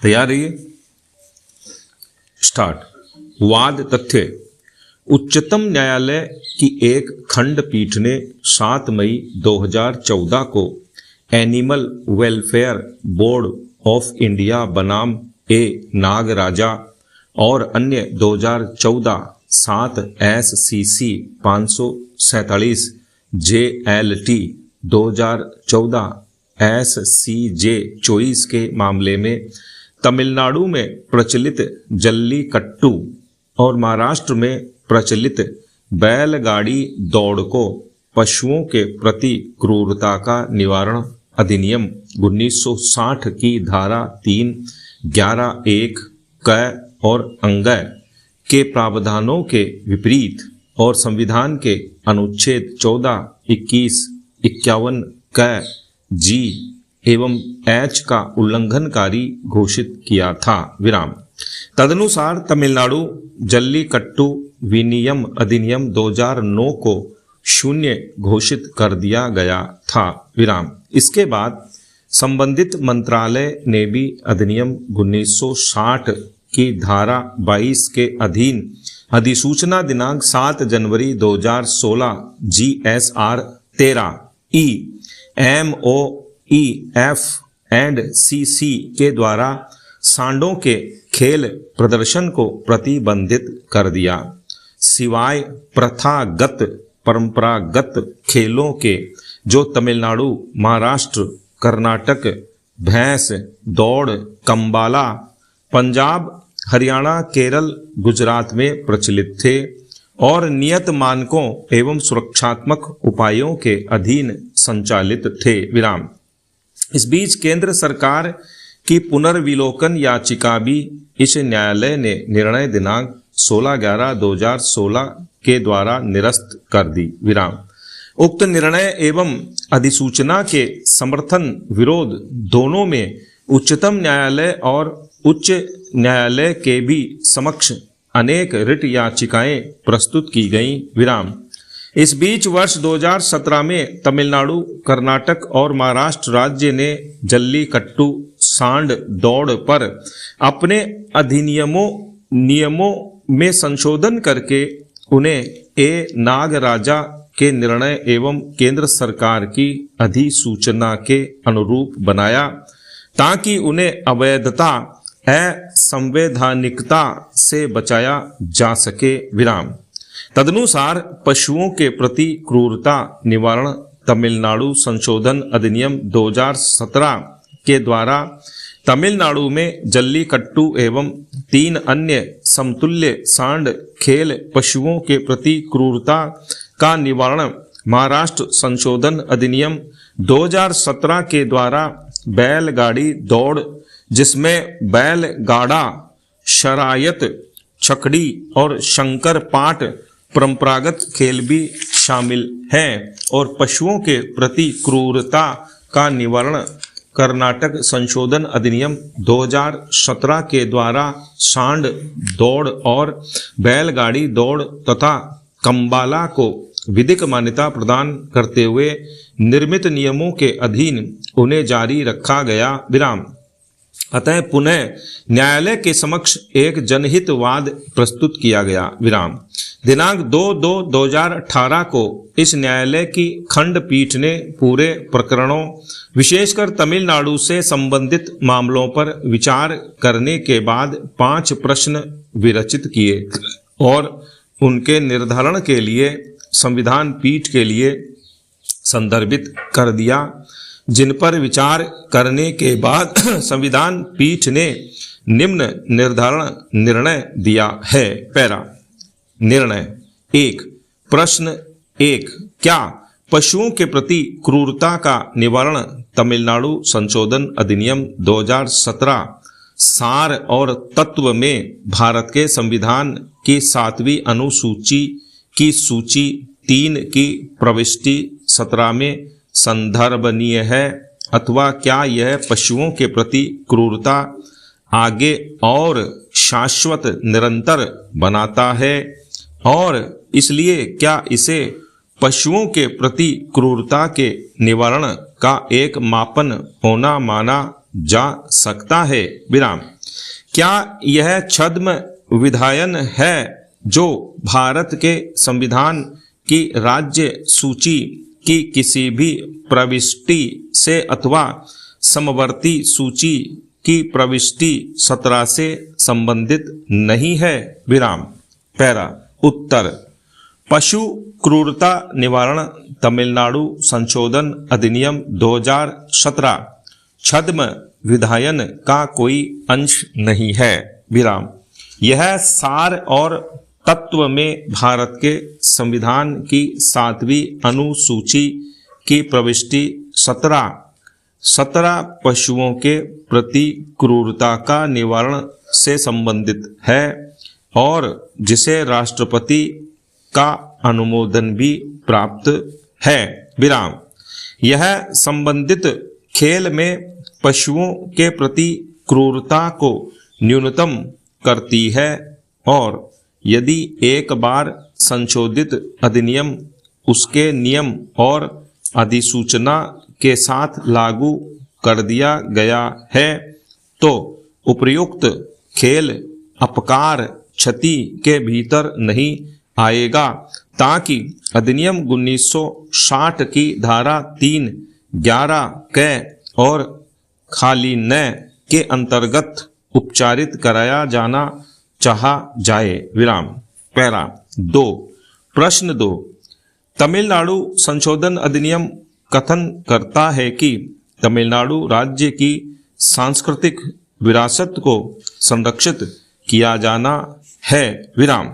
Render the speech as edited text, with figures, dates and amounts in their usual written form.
तैयार रहिए। स्टार्ट। वाद तथ्य। उच्चतम न्यायालय की एक खंडपीठ ने 7 मई 2014 को animal welfare board of India बनाम ए नागराजा और अन्य 2014 7 SCC 547 JLT 2014 SCJ 24 के मामले में तमिलनाडु में प्रचलित जल्लीकट्टू और महाराष्ट्र में प्रचलित बैलगाड़ी दौड़ को पशुओं के प्रति क्रूरता का निवारण अधिनियम 1960 की धारा 3, 11, 1 क और अंग के प्रावधानों के विपरीत और संविधान के अनुच्छेद 14, 21, 51 क G एवं H का उल्लंघनकारी घोषित किया था। विराम। तदनुसार तमिलनाडु जल्लीकट्टू विनियम अधिनियम 2009 को शून्य घोषित कर दिया गया था। विराम। इसके बाद संबंधित मंत्रालय ने भी अधिनियम 1960 की धारा 22 के अधीन अधिसूचना दिनांक 7 जनवरी 2016 GSR 13 E MOEF and CC के द्वारा सांडों के खेल प्रदर्शन को प्रतिबंधित कर दिया, सिवाय प्रथागत परंपरागत खेलों के जो तमिलनाडु, महाराष्ट्र, कर्नाटक, भैंस दौड़, कंबाला, पंजाब, हरियाणा, केरल, गुजरात में प्रचलित थे और नियत मानकों एवं सुरक्षात्मक उपायों के अधीन संचालित थे। विराम। इस बीच केंद्र सरकार की पुनर्विलोकन याचिका भी इस न्यायालय ने निर्णय दिनांक 16/11/2016 के द्वारा निरस्त कर दी। विराम। उक्त निर्णय एवं अधिसूचना के समर्थन विरोध दोनों में उच्चतम न्यायालय और उच्च न्यायालय के भी समक्ष अनेक रिट याचिकाएं प्रस्तुत की गईं। विराम। इस बीच वर्ष 2017 में तमिलनाडु, कर्नाटक और महाराष्ट्र राज्य ने जल्लीकट्टू सांड दौड़ पर अपने नियमों में संशोधन करके उन्हें ए नागराजा के निर्णय एवं केंद्र सरकार की अधिसूचना के अनुरूप बनाया ताकि उन्हें अवैधता असंवैधानिकता से बचाया जा सके। विराम। तदनुसार पशुओं के प्रति क्रूरता निवारण तमिलनाडु संशोधन अधिनियम 2017 के द्वारा तमिलनाडु में जल्लीकट्टू एवं 3 अन्य समतुल्य सांड खेल पशुओं के प्रति क्रूरता का निवारण महाराष्ट्र संशोधन अधिनियम 2017 के द्वारा बैलगाड़ी दौड़, जिसमें बैलगाड़ा, शरायत, छकड़ी और शंकर पाट परंपरागत खेल भी शामिल हैं, और पशुओं के प्रति क्रूरता का निवारण कर्नाटक संशोधन अधिनियम 2017 के द्वारा सांड दौड़ और बैलगाड़ी दौड़ तथा कंबाला को विधिक मान्यता प्रदान करते हुए निर्मित नियमों के अधीन उन्हें जारी रखा गया। विराम। अतः पुनः न्यायालय के समक्ष एक जनहित वाद प्रस्तुत किया गया। विराम। दिनांक 2/2/2018 को इस न्यायालय की खंडपीठ ने पूरे प्रकरणों, विशेषकर तमिलनाडु से संबंधित मामलों पर विचार करने के बाद 5 प्रश्न विरचित किए और उनके निर्धारण के लिए संविधान पीठ के लिए संदर्भित कर दिया, जिन पर विचार करने के बाद संविधान पीठ ने निम्न निर्णय दिया है। पैरा। निर्णय 1। प्रश्न 1। क्या पशुओं के प्रति क्रूरता का निवारण तमिलनाडु संशोधन अधिनियम 2017 सार और तत्व में भारत के संविधान की 7वीं अनुसूची की सूची 3 की प्रविष्टि 17 में संदर्भनीय है, अथवा क्या यह पशुओं के प्रति क्रूरता आगे और शाश्वत निरंतर बनाता है, और इसलिए क्या इसे पशुओं के प्रति क्रूरता के निवारण का एक मापन होना माना जा सकता है। विराम। क्या यह छद्म विधायन है जो भारत के संविधान की राज्य सूची की किसी भी प्रविष्टि से अथवा समवर्ती सूची की प्रविष्टि 17 से संबंधित नहीं है? विराम। पैरा। उत्तर, पशु क्रूरता निवारण तमिलनाडु संशोधन अधिनियम 2017 छद्म विधायन का कोई अंश नहीं है। विराम। यह सार और तत्व में भारत के संविधान की 7वीं अनुसूची की प्रविष्टि 17 पशुओं के प्रति क्रूरता का निवारण से संबंधित है और जिसे राष्ट्रपति का अनुमोदन भी प्राप्त है। विराम। यह संबंधित खेल में पशुओं के प्रति क्रूरता को न्यूनतम करती है और यदि एक बार संशोधित अधिनियम उसके नियम और अधिसूचना के साथ लागू कर दिया गया है तो उपर्युक्त खेल अपकार क्षति के भीतर नहीं आएगा, ताकि अधिनियम 1960 की धारा 3, 11 क और खाली न के अंतर्गत उपचारित कराया जाना चाहा जाए। विराम। पैरा 2। प्रश्न 2, तमिलनाडु संशोधन अधिनियम कथन करता है कि तमिलनाडु राज्य की सांस्कृतिक विरासत को संरक्षित किया जाना है। विराम।